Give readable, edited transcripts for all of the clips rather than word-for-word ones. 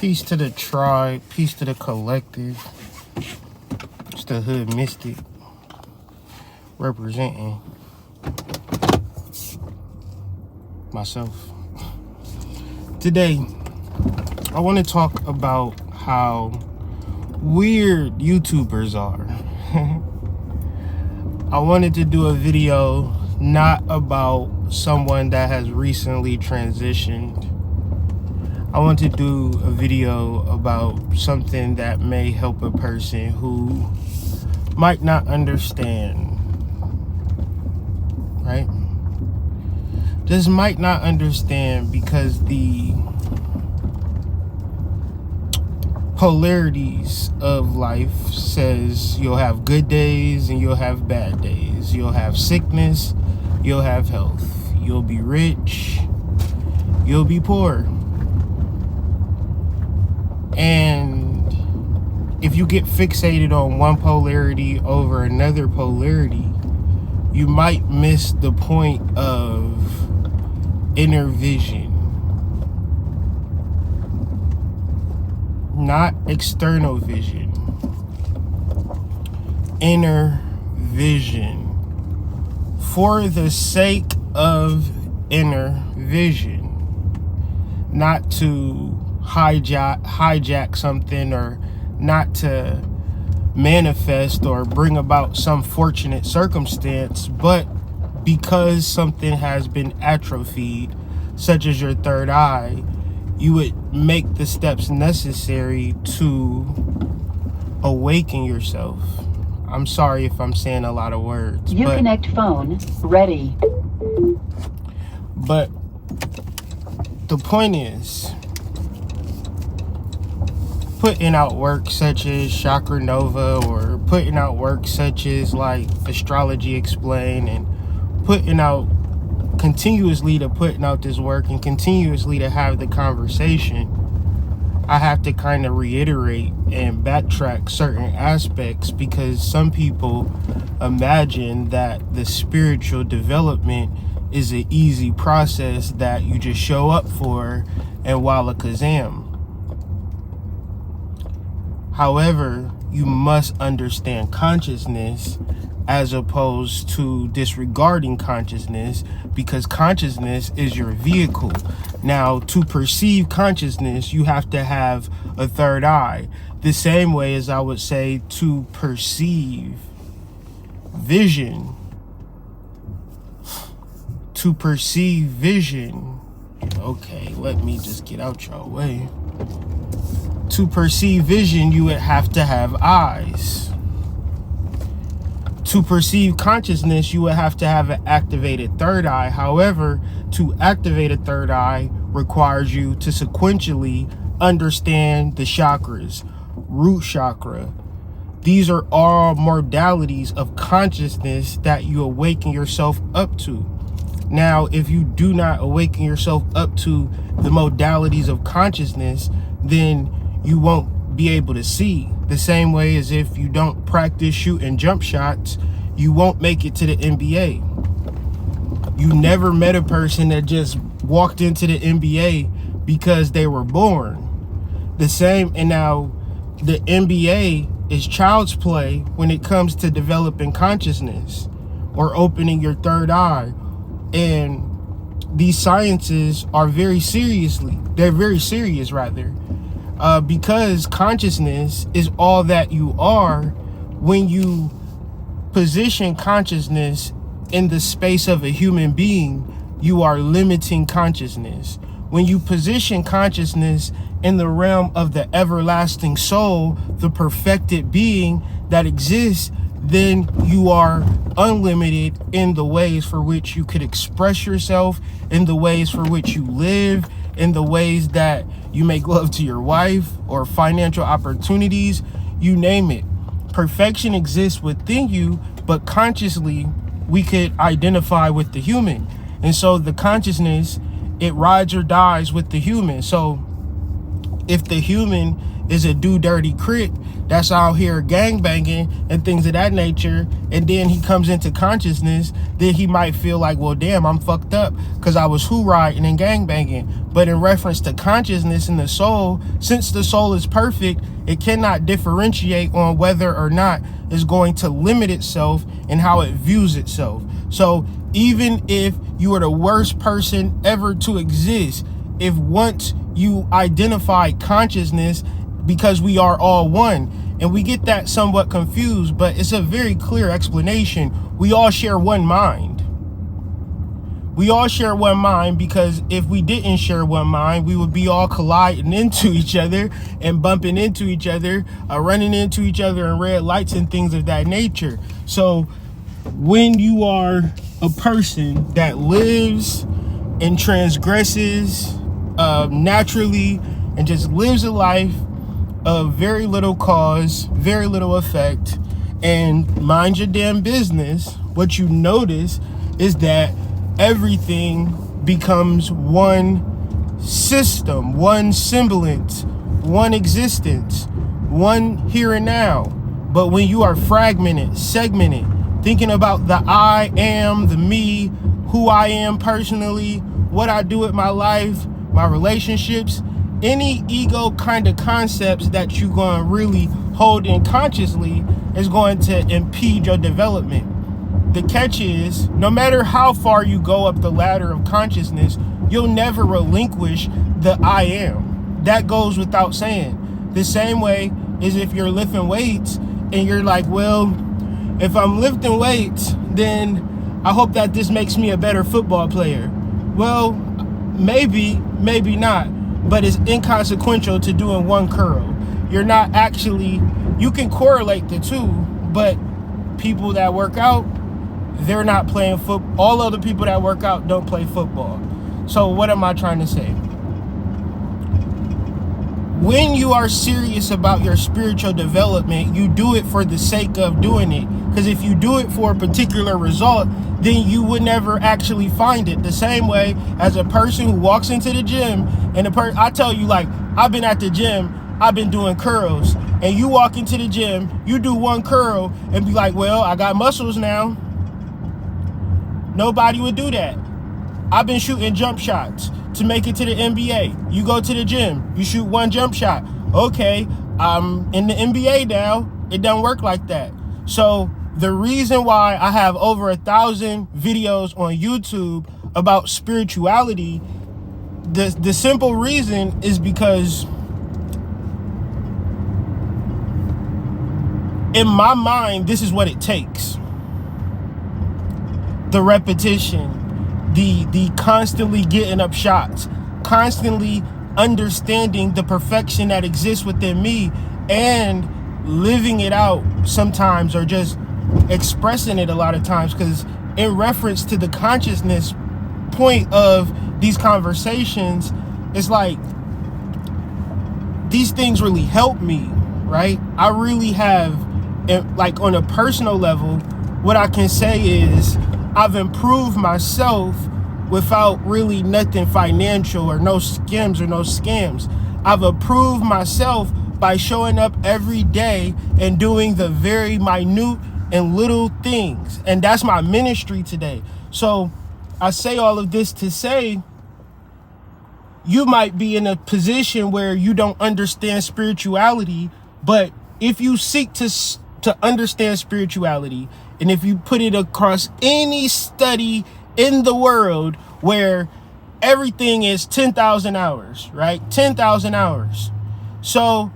Peace to the tribe, peace to the collective. It's the Hood Mystic representing myself. Today, I want to talk about how weird YouTubers are. I wanted to do a video not about someone that has recently transitioned. I want to do a video about something that may help a person who might not understand, right? Just might not understand because the polarities of life says you'll have good days and you'll have bad days. You'll have sickness, you'll have health. You'll be rich, you'll be poor. And if you get fixated on one polarity over another polarity, you might miss the point of inner vision. Not external vision. Inner vision. For the sake of inner vision. Not to hijack something, or not to manifest or bring about some fortunate circumstance, but because something has been atrophied, such as your third eye, you would make the steps necessary to awaken yourself. I'm sorry if I'm saying a lot of words. Connect phone ready. But the point is, putting out work such as Chakra Nova, or putting out work such as like Astrology Explained, and putting out this work and continuously to have the conversation, I have to kind of reiterate and backtrack certain aspects, because some people imagine that the spiritual development is an easy process that you just show up for and walla kazam. However, you must understand consciousness as opposed to disregarding consciousness, because consciousness is your vehicle. Now, to perceive consciousness, you have to have a third eye. The same way as I would say to perceive vision. To perceive vision. Okay, let me just get out your way. To perceive vision, you would have to have eyes. To perceive consciousness, you would have to have an activated third eye. However, to activate a third eye requires you to sequentially understand the chakras, root chakra. These are all modalities of consciousness that you awaken yourself up to. Now, if you do not awaken yourself up to the modalities of consciousness, then you won't be able to see. The same way as if you don't practice shooting jump shots, you won't make it to the NBA. You never met a person that just walked into the NBA because they were born. The same, and now the NBA is child's play when it comes to developing consciousness or opening your third eye. And these sciences are they're very serious rather. Because consciousness is all that you are. When you position consciousness in the space of a human being, you are limiting consciousness. When you position consciousness in the realm of the everlasting soul, the perfected being that exists, then you are unlimited in the ways for which you could express yourself, in the ways for which you live, in the ways that you make love to your wife, or financial opportunities, you name it. Perfection exists within you, but consciously we could identify with the human. And so the consciousness, it rides or dies with the human. So If the human is a do dirty crit that's out here gangbanging and things of that nature, and then he comes into consciousness, then he might feel like, well, damn, I'm fucked up because I was hooraying and gangbanging. But in reference to consciousness and the soul, since the soul is perfect, it cannot differentiate on whether or not it's going to limit itself and how it views itself. So even if you are the worst person ever to exist, if once you identify consciousness, because we are all one, and we get that somewhat confused, but it's a very clear explanation. We all share one mind. We all share one mind, because if we didn't share one mind, we would be all colliding into each other and bumping into each other, running into each other in red lights and things of that nature. So when you are a person that lives and transgresses naturally and just lives a life of very little cause, very little effect, and mind your damn business, what you notice is that everything becomes one system, one semblance, one existence, one here and now. But when you are fragmented, segmented, thinking about the I am, the me, who I am personally, what I do with my life, my relationships, any ego kind of concepts that you're going to really hold in consciously is going to impede your development. The catch is, no matter how far you go up the ladder of consciousness, you'll never relinquish the I am. That goes without saying. The same way as if you're lifting weights and you're like, well, if I'm lifting weights, then I hope that this makes me a better football player. Well, maybe not. But it's inconsequential to doing one curl. You're not actually, you can correlate the two, but people that work out, they're not playing football. All other people that work out don't play football. So what am I trying to say? When you are serious about your spiritual development, you do it for the sake of doing it. Because if you do it for a particular result, then you would never actually find it. The same way as a person who walks into the gym and I tell you, like, I've been at the gym, I've been doing curls, and you walk into the gym, you do one curl and be like, well, I got muscles now. Nobody would do that. I've been shooting jump shots to make it to the NBA. You go to the gym, you shoot one jump shot. Okay, I'm in the NBA now. It doesn't work like that. So the reason why I have over 1,000 videos on YouTube about spirituality, the simple reason is because in my mind, this is what it takes. The repetition, the constantly getting up shots, constantly understanding the perfection that exists within me and living it out sometimes, or just expressing it a lot of times. Because in reference to the consciousness point of these conversations, it's like these things really help me, right? I really have, like, on a personal level, what I can say is I've improved myself without really nothing financial or no skims or no scams. I've improved myself by showing up every day and doing the very minute and little things. And that's my ministry today. So I say all of this to say, you might be in a position where you don't understand spirituality, but if you seek to understand spirituality, and if you put it across any study in the world where everything is 10,000 hours, right? 10,000 hours. So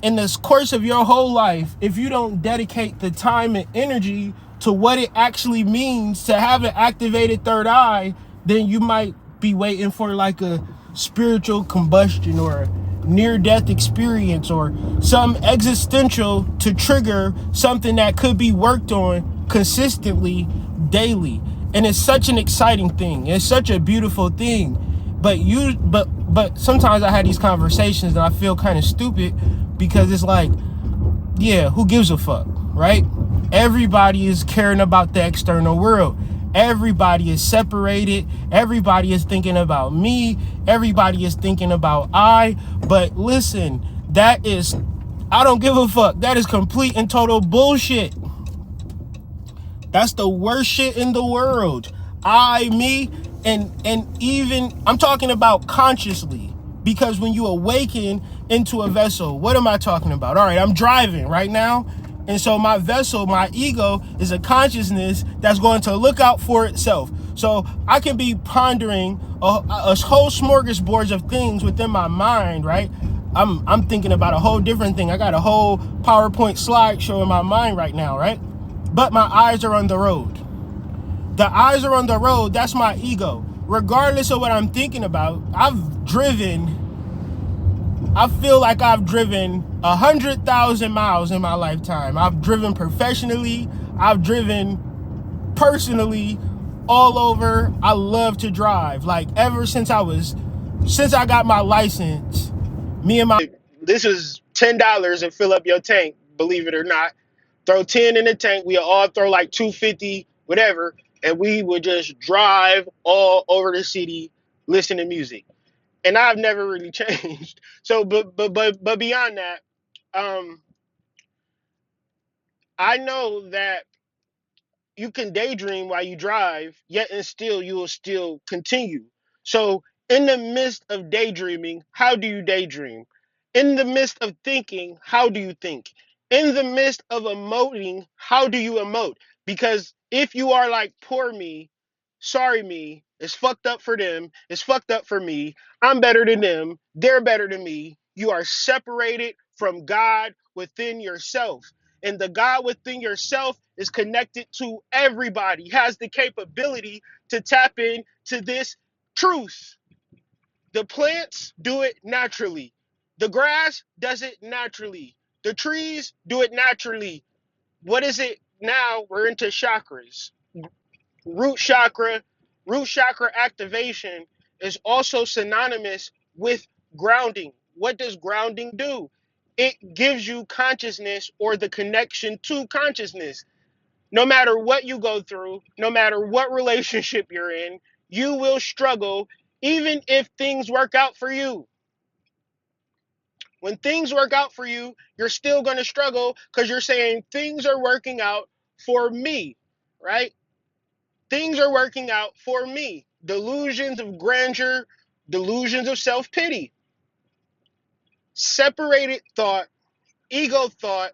in the course of your whole life, if you don't dedicate the time and energy to what it actually means to have an activated third eye, then you might be waiting for like a spiritual combustion or a near-death experience or some existential to trigger something that could be worked on consistently daily. And it's such an exciting thing. It's such a beautiful thing. But sometimes I had these conversations and I feel kind of stupid, because it's like, yeah, who gives a fuck, right? Everybody is caring about the external world. Everybody is separated. Everybody is thinking about me. Everybody is thinking about I. But listen, that is, I don't give a fuck. That is complete and total bullshit. That's the worst shit in the world. I, me, and even I'm talking about consciously, because when you awaken into a vessel, what am I talking about? All right, I'm driving right now, and so my vessel, my ego, is a consciousness that's going to look out for itself. So I can be pondering a whole smorgasbord of things within my mind, right? I'm thinking about a whole different thing. I got a whole PowerPoint slideshow in my mind right now, right? But my eyes are on the road. The eyes are on the road. That's my ego. Regardless of what I'm thinking about, I feel like I've driven 100,000 miles in my lifetime. I've driven professionally. I've driven personally all over. I love to drive. Like ever since I got my license, me and my, this is $10 and fill up your tank, believe it or not. Throw 10 in the tank. We all throw like 250, whatever, and we would just drive all over the city, listen to music. And I've never really changed. So, but beyond that, um, I know that you can daydream while you drive, yet and still you will still continue. So, in the midst of daydreaming, how do you daydream? In the midst of thinking, how do you think? In the midst of emoting, how do you emote? Because if you are like poor me, sorry me, it's fucked up for them, it's fucked up for me, I'm better than them, they're better than me, you are separated from God within yourself. And the God within yourself is connected to everybody, has the capability to tap into this truth. The plants do it naturally. The grass does it naturally. The trees do it naturally. What is it now? We're into chakras. Root chakra, root chakra activation is also synonymous with grounding. What does grounding do? It gives you consciousness or the connection to consciousness. No matter what you go through, no matter what relationship you're in, you will struggle even if things work out for you. When things work out for you, you're still going to struggle because you're saying things are working out for me, right? Things are working out for me. Delusions of grandeur, delusions of self pity, separated thought, ego thought,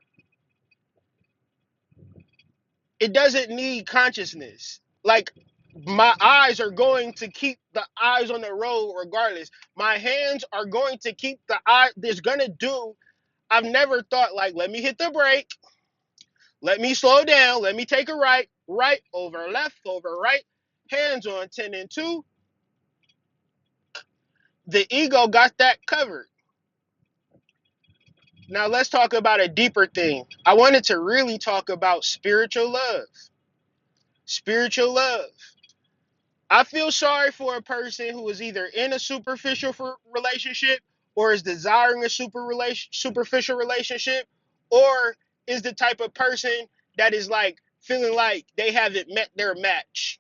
it doesn't need consciousness. Like, my eyes are going to keep the eyes on the road regardless. My hands are going to keep the eye, there's going to do. I've never thought, like, let me hit the brake, let me slow down, let me take a right, right over left over right, hands on 10 and 2. The ego got that covered. Now let's talk about a deeper thing. I wanted to really talk about spiritual love. Spiritual love. I feel sorry for a person who is either in a superficial relationship or is desiring a superficial relationship, or is the type of person that is like feeling like they haven't met their match.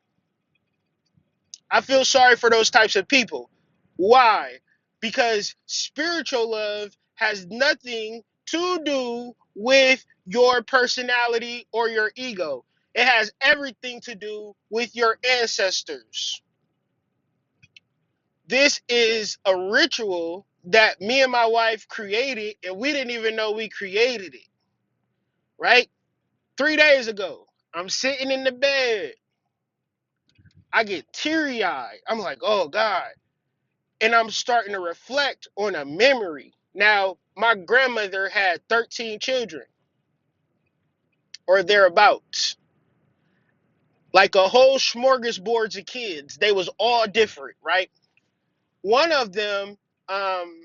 I feel sorry for those types of people. Why? Because spiritual love has nothing to do with your personality or your ego. It has everything to do with your ancestors. This is a ritual that me and my wife created, and we didn't even know we created it, right? 3 days ago, I'm sitting in the bed. I get teary eyed. I'm like, oh God. And I'm starting to reflect on a memory. Now, my grandmother had 13 children or thereabouts, like a whole smorgasbord of kids. They was all different, right? One of them, um,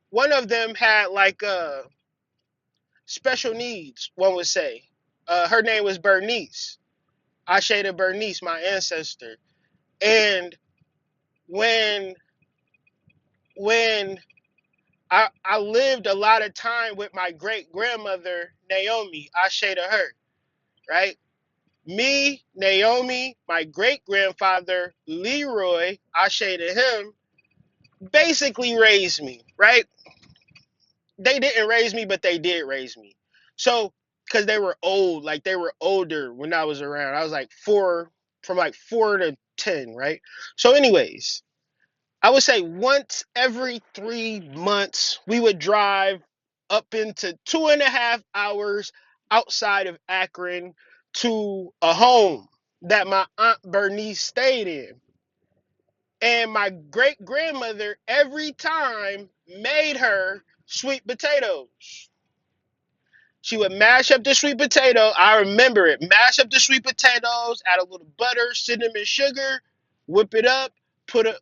one of them had like special needs. One would say, her name was Bernice. I shaded Bernice, my ancestor. And when when I lived a lot of time with my great grandmother Naomi, I shaded her, right? Me, Naomi, my great grandfather, Leroy, Ashe to him, basically raised me, right? They didn't raise me, but they did raise me. So, because they were old, like they were older when I was around. I was like four, from like 4 to 10, right? So, anyways, I would say once every 3 months, we would drive up into 2.5 hours outside of Akron to a home that my Aunt Bernice stayed in. And my great grandmother every time made her sweet potatoes. She would mash up the sweet potato. I remember it. Mash up the sweet potatoes, add a little butter, cinnamon, sugar, whip it up.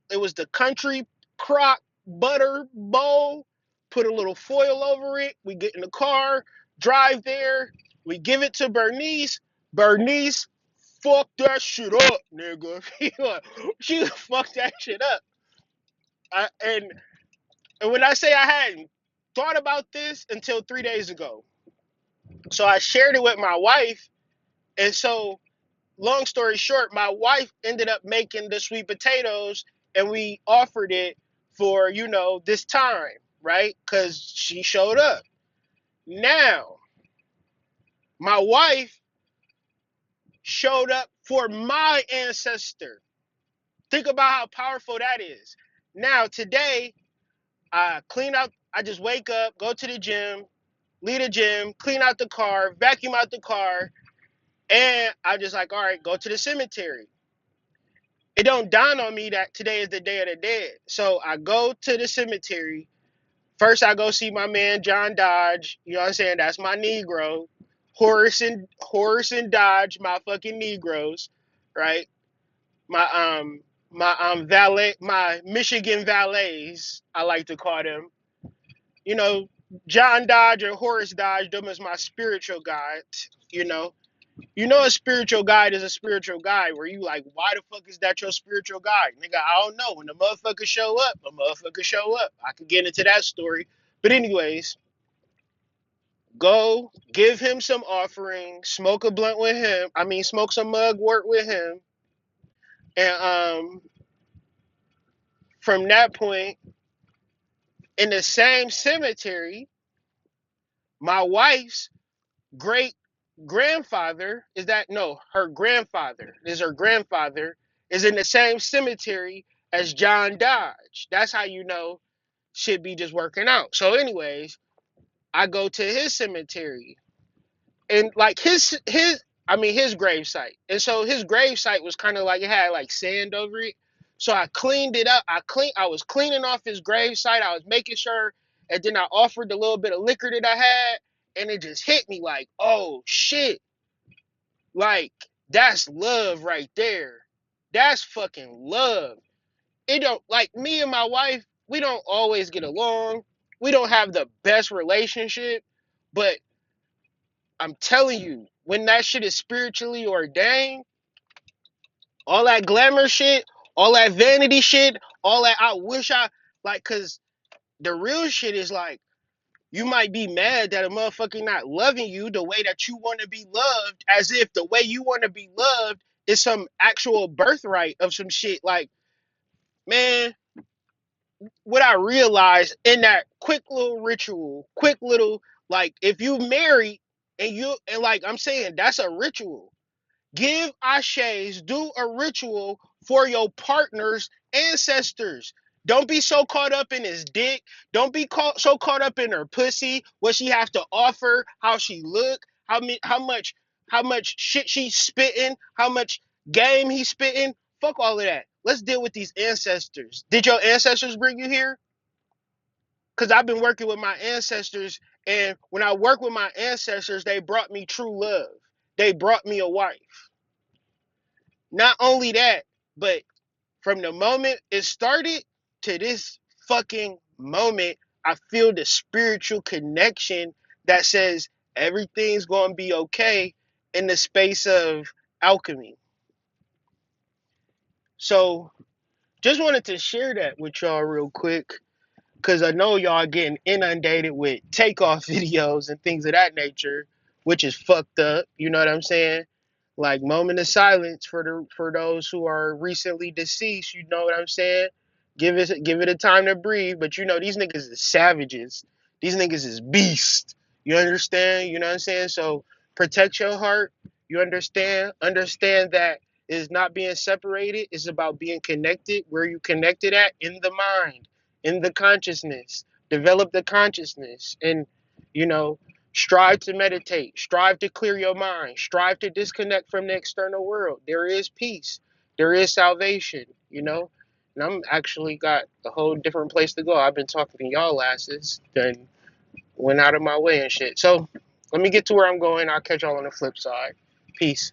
It was the country crock butter bowl. Put a little foil over it. We get in the car, drive there. We give it to Bernice. Bernice, fuck that shit up, nigga. She fucked that shit up. And when I say I hadn't thought about this until 3 days ago, so I shared it with my wife. And so, long story short, my wife ended up making the sweet potatoes, and we offered it for, this time, right? Because she showed up. Now, my wife showed up for my ancestor. Think about how powerful that is. Now, today, I just wake up, go to the gym, leave the gym, clean out the car, vacuum out the car, and I'm just like, all right, go to the cemetery. It don't dawn on me that today is the Day of the Dead. So I go to the cemetery. First, I go see my man John Dodge. You know what I'm saying? That's my Negro. Horace and Dodge, my fucking Negroes, right? My valet, my Michigan valets, I like to call them. You know, John Dodge or Horace Dodge, them is my spiritual guides. A spiritual guide is a spiritual guide where you like, why the fuck is that your spiritual guide? Nigga, I don't know. When the motherfucker show up, a motherfucker show up. I could get into that story. But anyways, go give him some offering, smoke a blunt with him. I mean, smoke some mugwort with him. And from that point, in the same cemetery, my wife's great grandfather her grandfather is in the same cemetery as John Dodge. That's how should be just working out. So anyways, I go to his cemetery, and like his grave site. And so his grave site was kind of like, it had like sand over it. So I cleaned it up. I was cleaning off his grave site. I was making sure, and then I offered the little bit of liquor that I had, and it just hit me like, oh shit. Like, that's love right there. That's fucking love. It don't, like, me and my wife, we don't always get along. We don't have the best relationship, but I'm telling you, when that shit is spiritually ordained, all that glamour shit, all that vanity shit, all that I wish I, like, cause the real shit is like, you might be mad that a motherfucker not loving you the way that you want to be loved, as if the way you want to be loved is some actual birthright of some shit. Like, man, what I realized in that quick little ritual, quick little, like, if you marry and like I'm saying, that's a ritual. Give ashes, do a ritual for your partner's ancestors. Don't be so caught up in his dick. Don't be so caught up in her pussy, what she have to offer, how she look, how much shit she's spitting, how much game he's spitting. Fuck all of that. Let's deal with these ancestors. Did your ancestors bring you here? Because I've been working with my ancestors, and when I work with my ancestors, they brought me true love. They brought me a wife. Not only that, but from the moment it started to this fucking moment, I feel the spiritual connection that says everything's going to be okay in the space of alchemy. So, just wanted to share that with y'all real quick because I know y'all getting inundated with takeoff videos and things of that nature, which is fucked up. You know what I'm saying? Like moment of silence for those who are recently deceased. You know what I'm saying? Give it a time to breathe. But you know these niggas is savages. These niggas is beasts. You understand? You know what I'm saying? So protect your heart. You understand? Understand that it's not being separated. It's about being connected. Where you connected at? In the mind, in the consciousness. Develop the consciousness, and you know strive to meditate, strive to clear your mind, strive to disconnect from the external world. There is peace, there is salvation, you know. And I'm actually got a whole different place to go. I've been talking to y'all asses, then went out of my way and shit. So let me get to where I'm going. I'll catch y'all on the flip side. Peace.